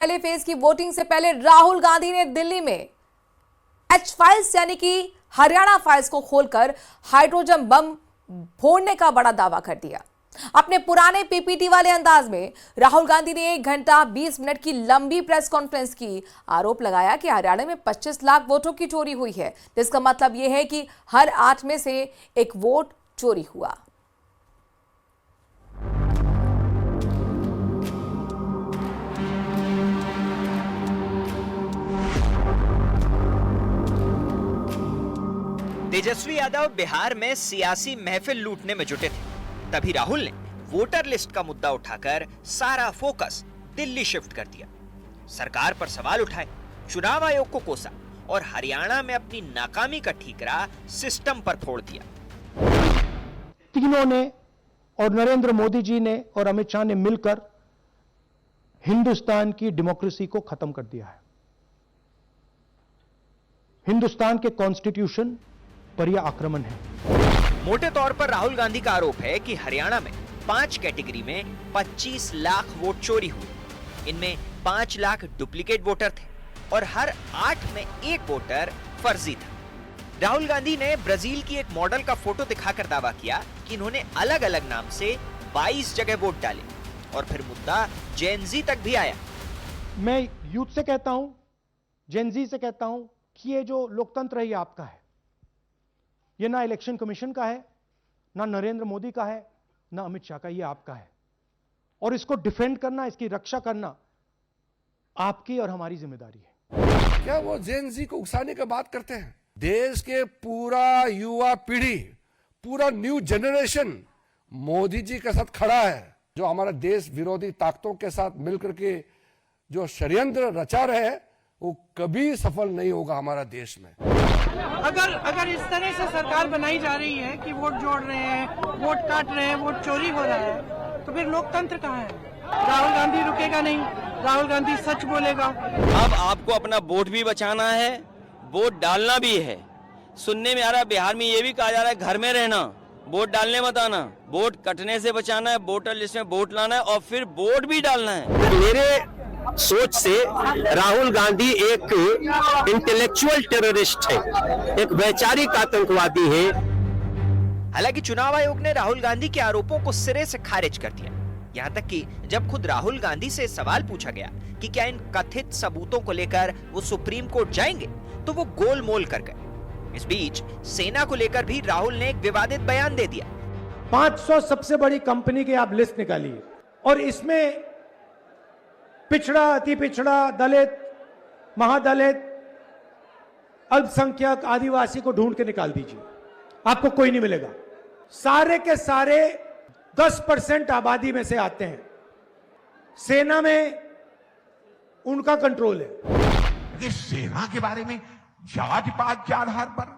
पहले फेज की वोटिंग से पहले राहुल गांधी ने दिल्ली में एच फाइल्स यानी कि हरियाणा फाइल्स को खोलकर हाइड्रोजन बम फोड़ने का बड़ा दावा कर दिया। अपने पुराने पीपीटी वाले अंदाज में राहुल गांधी ने 1 घंटा 20 मिनट की लंबी प्रेस कॉन्फ्रेंस की। आरोप लगाया कि हरियाणा में 25 लाख वोटों की चोरी हुई है, जिसका मतलब यह है कि हर 8 में से 1 वोट चोरी हुआ। तेजस्वी यादव बिहार में सियासी महफिल लूटने में जुटे थे। तभी राहुल ने वोटर लिस्ट का मुद्दा उठाकर सारा फोकस दिल्ली शिफ्ट कर दिया। सरकार पर सवाल उठाए, चुनाव आयोग को कोसा और हरियाणा में अपनी नाकामी का ठीकरा सिस्टम पर फोड़ दिया। तीनों ने और नरेंद्र मोदी जी ने और अमित शाह ने मिलकर हिंदुस्तान की डेमोक्रेसी को खत्म कर दिया है। हिंदुस्तान के कॉन्स्टिट्यूशन पर यह आक्रमण है। मोटे तौर पर राहुल गांधी का आरोप है कि हरियाणा में 5 कैटेगरी में 25 लाख वोट चोरी हुए। इनमें 5 लाख डुप्लीकेट वोटर थे और हर 8 में 1 वोटर फर्जी था। राहुल गांधी ने ब्राजील की एक मॉडल का फोटो दिखाकर दावा किया कि इन्होंने अलग अलग नाम से 22 जगह वोट डाले और फिर मुद्दा जेनजी तक भी आया। मैं यूथ से कहता हूं, जेनजी से कहता हूं कि ये जो लोकतंत्र है ये आपका है। ये ना इलेक्शन कमीशन का है, ना नरेंद्र मोदी का है, ना अमित शाह का, ये आपका है। और इसको डिफेंड करना, इसकी रक्षा करना आपकी और हमारी जिम्मेदारी है। क्या वो जेन जी को उकसाने की बात करते हैं? देश के पूरा युवा पीढ़ी, पूरा न्यू जनरेशन मोदी जी के साथ खड़ा है। जो हमारा देश विरोधी ताकतों के साथ मिलकर के जो षड्यंत्र रचा रहे हैं वो कभी सफल नहीं होगा हमारा देश में। अगर इस तरह से सरकार बनाई जा रही है कि वोट जोड़ रहे हैं, वोट काट रहे हैं, वोट चोरी हो रहा है, तो फिर लोकतंत्र कहाँ है? राहुल गांधी रुकेगा नहीं, राहुल गांधी सच बोलेगा। अब आपको अपना वोट भी बचाना है, वोट डालना भी है। सुनने में आ रहा है बिहार में ये भी कहा जा रहा है घर में रहना, वोट डालने मत आना। वोट कटने से बचाना है, वोटर लिस्ट में वोट लाना है और फिर वोट भी डालना है। मेरे सोच से राहुल गांधी एक इंटेलेक्चुअल टेररिस्ट है, एक वैचारिक आतंकवादी है। हालांकि चुनाव आयोग ने राहुल गांधी के आरोपों को सिरे से खारिज कर दिया। यहां तक कि जब खुद राहुल गांधी से सवाल पूछा गया कि क्या इन कथित सबूतों को लेकर वो सुप्रीम कोर्ट जाएंगे, तो वो गोलमोल कर गए। इस बीच सेना को लेकर भी राहुल ने एक विवादित बयान दे दिया। 500 सबसे बड़ी कंपनी की आप लिस्ट निकालिए और इसमें पिछड़ा, अति पिछड़ा, दलित, महादलित, अल्पसंख्यक, आदिवासी को ढूंढ के निकाल दीजिए, आपको कोई नहीं मिलेगा। सारे के सारे 10% आबादी में से आते हैं। सेना में उनका कंट्रोल है। सेना के बारे में जाति पात के आधार पर,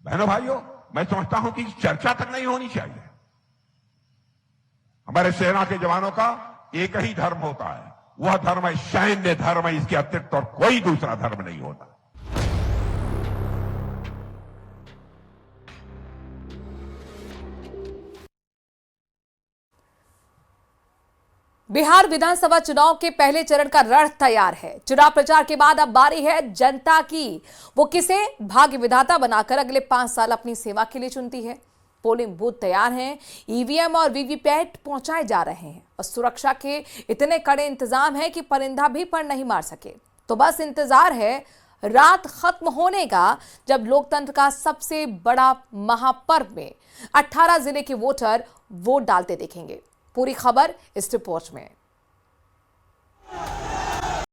बहनों भाइयों, मैं समझता हूं कि चर्चा तक नहीं होनी चाहिए। हमारे सेना के जवानों का एक ही धर्म होता है, वह धर्म है सैन्य धर्म है। इसके अतिरिक्त और कोई दूसरा धर्म नहीं होता। बिहार विधानसभा चुनाव के पहले चरण का रण तैयार है। चुनाव प्रचार के बाद अब बारी है जनता की। वो किसे भाग्य विधाता बनाकर अगले 5 साल अपनी सेवा के लिए चुनती है। पोलिंग बूथ तैयार हैं, ईवीएम और वीवीपैट पहुंचाए जा रहे हैं और सुरक्षा के इतने कड़े इंतजाम हैं कि परिंदा भी पर नहीं मार सके। तो बस इंतजार है रात खत्म होने का, जब लोकतंत्र का सबसे बड़ा महापर्व में 18 जिले के वोटर वोट डालते देखेंगे। पूरी खबर इस रिपोर्ट में।